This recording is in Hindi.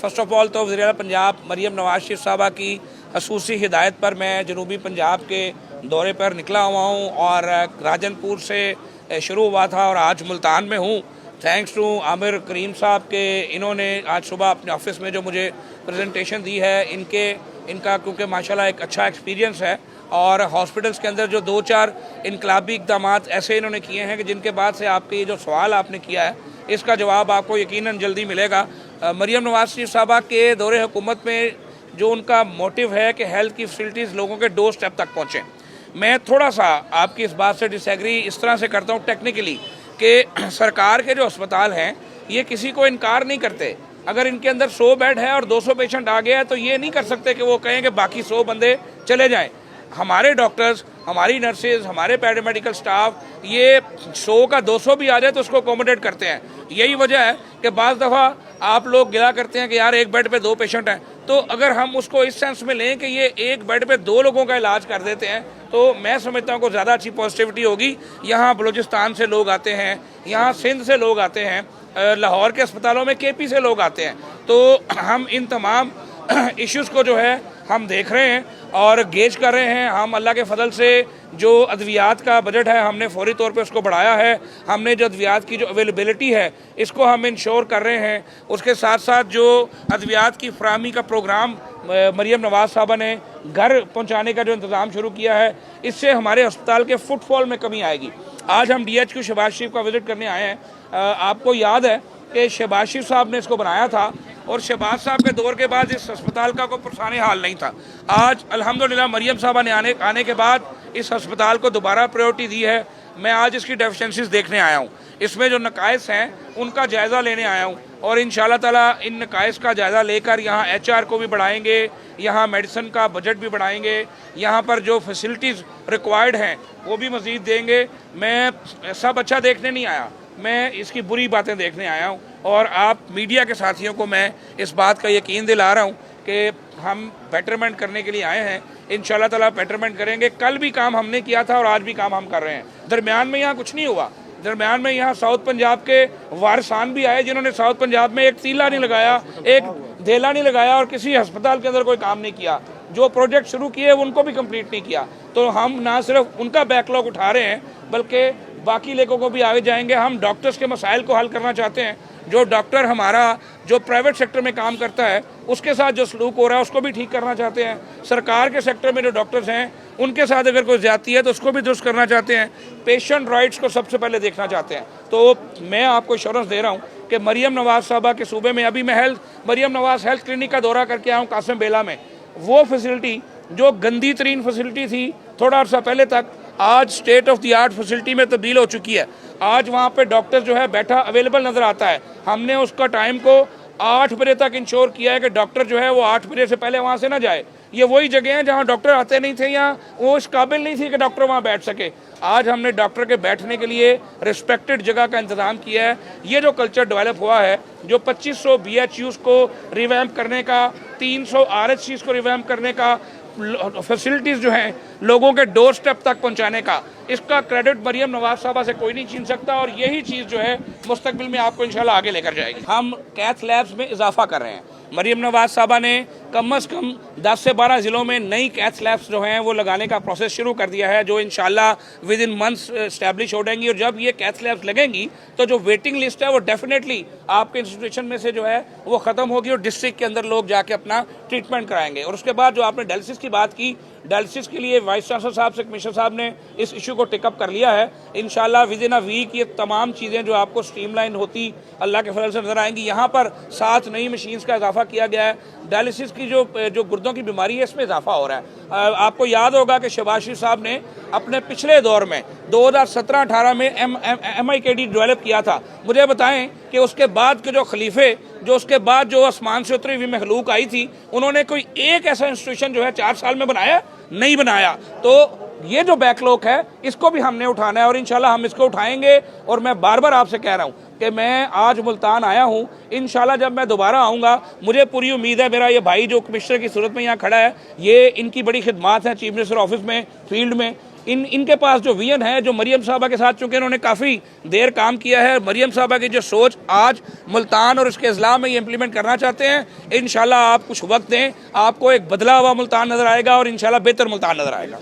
फ़र्स्ट ऑफ़ ऑल तो वज़ीर-ए-आला पंजाब मरीम नवाज़ शरीफ साहबा की ख़ुसूसी हिदायत पर मैं जनूबी पंजाब के दौरे पर निकला हुआ हूँ और राजनपुर से शुरू हुआ था और आज मुल्तान में हूँ। थैंक्स टू आमिर करीम साहब के इन्होंने आज सुबह अपने ऑफिस में जो मुझे प्रेजेंटेशन दी है इनका क्योंकि माशाल्लाह एक अच्छा एक्सपीरियंस है और हॉस्पिटल्स के अंदर जो 2-4 इनकलाबी इक़दाम ऐसे इन्होंने किए हैं कि जिनके बाद से आपके ये जो सवाल आपने किया है इसका जवाब आपको यकीनन जल्दी मिलेगा। मरीम नवाज़ शरीफ साहबा के दौरे हुकूमत में जो उनका मोटिव है कि हेल्थ की फैसिलिटीज़ लोगों के डोर स्टेप तक पहुँचें। मैं थोड़ा सा आपकी इस बात से डिसएग्री इस तरह से करता हूँ टेक्निकली कि सरकार के जो अस्पताल हैं ये किसी को इनकार नहीं करते। अगर इनके अंदर 100 बेड है और 200 पेशेंट आ गया है तो ये नहीं कर सकते कि वो कहें कि बाकी 100 बंदे चले जाएं। हमारे डॉक्टर्स, हमारी नर्सेज, हमारे पैरामेडिकल स्टाफ ये 100 का 200 भी आ जाए तो उसको अकोमोडेट करते हैं। यही वजह है कि बाज़ दफ़ा आप लोग गिला करते हैं कि यार एक बेड पे 2 पेशेंट हैं, तो अगर हम उसको इस सेंस में लें कि ये एक बेड पे 2 लोगों का इलाज कर देते हैं तो मैं समझता हूँ कि ज़्यादा अच्छी पॉजिटिविटी होगी। यहाँ बलूचिस्तान से लोग आते हैं, यहाँ सिंध से लोग आते हैं, लाहौर के अस्पतालों में KP से लोग आते हैं, तो हम इन तमाम इश्यूज़ को जो है हम देख रहे हैं और गेज कर रहे हैं। हम अल्लाह के फजल से जो अद्वियात का बजट है हमने फौरी तौर पे उसको बढ़ाया है। हमने जो अद्वियात की जो अवेलेबिलिटी है इसको हम इंश्योर कर रहे हैं। उसके साथ साथ जो अद्वियात की फराहमी का प्रोग्राम मरीम नवाज़ साहबा ने घर पहुंचाने का जो इंतज़ाम शुरू किया है इससे हमारे अस्पताल के फुटफॉल में कमी आएगी। आज हम DHQ शहबाज शरीफ का विज़िट करने आए हैं। आपको याद है कि शहबाज शरीफ साहब ने इसको बनाया था और शहबाज साहब के दौर के बाद इस अस्पताल का कोई पुरसाने हाल नहीं था। आज अल्हम्दुलिल्लाह मरीम साहबा ने आने के बाद इस अस्पताल को दोबारा प्रायोरिटी दी है। मैं आज इसकी डेफिशिएंसीज देखने आया हूँ, इसमें जो नकाइस हैं उनका जायज़ा लेने आया हूँ और इंशाअल्लाह ताला इन नकाइस का जायज़ा लेकर यहाँ HR को भी बढ़ाएंगे, यहाँ मेडिसिन का बजट भी बढ़ाएंगे, यहाँ पर जो फैसिलिटीज़ रिक्वायर्ड हैं वो भी मज़ीद देंगे। मैं सब अच्छा देखने नहीं आया, मैं इसकी बुरी बातें देखने आया हूँ और आप मीडिया के साथियों को मैं इस बात का यकीन दिला रहा हूँ कि हम बेटरमेंट करने के लिए आए हैं। इंशाअल्लाह ताला बेटरमेंट करेंगे। कल भी काम हमने किया था और आज भी काम हम कर रहे हैं। दरमियान में यहाँ कुछ नहीं हुआ। दरमियान में यहाँ साउथ पंजाब के वारसान भी आए जिन्होंने साउथ पंजाब में एक तीला नहीं लगाया, एक धेला नहीं लगाया और किसी अस्पताल के अंदर कोई काम नहीं किया। जो प्रोजेक्ट शुरू किए उनको भी कंप्लीट नहीं किया। तो हम ना सिर्फ उनका बैकलॉग उठा रहे हैं बल्कि बाकी लोगों को भी आगे जाएंगे। हम डॉक्टर्स के मसाइल को हल करना चाहते हैं। जो डॉक्टर हमारा जो प्राइवेट सेक्टर में काम करता है उसके साथ जो सलूक हो रहा है उसको भी ठीक करना चाहते हैं। सरकार के सेक्टर में जो डॉक्टर्स हैं उनके साथ अगर कोई ज्यादती है तो उसको भी दुरुस्त करना चाहते हैं। पेशेंट राइट्स को सबसे पहले देखना चाहते हैं। तो मैं आपको एश्योरेंस दे रहा हूँ कि मरीम नवाज़ साहबा के सूबे में अभी मैं मरीम नवाज़ हेल्थ क्लिनिक का दौरा करके आया हूँ कासिम बेला में। वो फैसिलिटी जो गंदी तरीन फैसिलिटी थी थोड़ा अर्सा पहले तक, आज state of the art facility में तब्दील हो चुकी है। आज वहाँ पे डॉक्टर जो है बैठा अवेलेबल नज़र आता है। हमने उसका टाइम को 8 बजे तक इंश्योर किया है कि डॉक्टर जो है वो 8 बजे से पहले वहाँ से ना जाए। ये वही जगह हैं जहाँ डॉक्टर आते नहीं थे या वो इस काबिल नहीं थी कि डॉक्टर वहाँ बैठ सके। आज हमने डॉक्टर के बैठने के लिए रिस्पेक्टेड जगह का इंतज़ाम किया है। ये जो कल्चर डेवलप हुआ है, जो 2500 BHUs को रिवैम्प करने का, 300 RHCs को रिवैम्प करने का, फैसिलिटीज़ जो हैं लोगों के डोर स्टेप तक पहुंचाने का, इसका क्रेडिट मरीम नवाज़ साहबा से कोई नहीं छीन सकता और यही चीज़ जो है मुस्तकबिल में आपको इंशाल्लाह आगे लेकर जाएगी। हम कैथ लैब्स में इजाफा कर रहे हैं। मरीम नवाज़ साहबा ने कम से कम 10 से 12 ज़िलों में नई कैथ लैब्स जो हैं वो लगाने का प्रोसेस शुरू कर दिया है, जो इंशाल्लाह विद इन मंथ्स इस्टेब्लिश हो जाएंगी। और जब ये कैथ लैब्स लगेंगी तो जो वेटिंग लिस्ट है वो डेफिनेटली आपके इंस्टीट्यूशन में से जो है वो ख़त्म होगी और डिस्ट्रिक्ट के अंदर लोग जाके अपना ट्रीटमेंट कराएंगे। और उसके बाद जो आपने डायलिसिस की बात की, डायलिसिस के लिए वाइस चांसलर साहब से कमिश्नर साहब ने इस इशू को टेकअप कर लिया है। इंशाल्लाह विद इन अ वीक ये तमाम चीज़ें जो आपको स्ट्रीमलाइन होती अल्लाह के फजल से नजर आएंगी। यहाँ पर 7 नई मशीन्स का इजाफा किया गया है। डायलिसिस की जो गुर्दों की बीमारी है इसमें इजाफा हो रहा है। आपको याद होगा कि शहबाज शरीफ साहब ने अपने पिछले दौर में 2017-18 में MIKD डेवलप किया था। मुझे बताएं कि उसके बाद के जो खलीफे जो उसके बाद जो आसमान से उतरी हुई महलूक आई थी उन्होंने कोई एक ऐसा इंस्टीट्यूशन जो है 4 साल में बनाया नहीं बनाया। तो ये जो बैकलॉग है इसको भी हमने उठाना है और इंशाल्लाह हम इसको उठाएंगे। और मैं बार बार आपसे कह रहा हूँ कि मैं आज मुल्तान आया हूँ, इंशाल्लाह जब मैं दोबारा आऊँगा मुझे पूरी उम्मीद है, मेरा ये भाई जो कमिश्नर की सूरत में यहाँ खड़ा है, ये इनकी बड़ी खिदमात है चीफ मिनिस्टर ऑफिस में, फील्ड में, इनके पास जो विजन है, जो मरियम साहबा के साथ, चूँकि इन्होंने काफ़ी देर काम किया है, मरियम साहबा की जो सोच आज मुल्तान और उसके अजला में ये इम्प्लीमेंट करना चाहते हैं। इंशाल्लाह आप कुछ वक्त दें, आपको एक बदला हुआ मुल्तान नज़र आएगा और इंशाल्लाह बेहतर मुल्तान नज़र आएगा।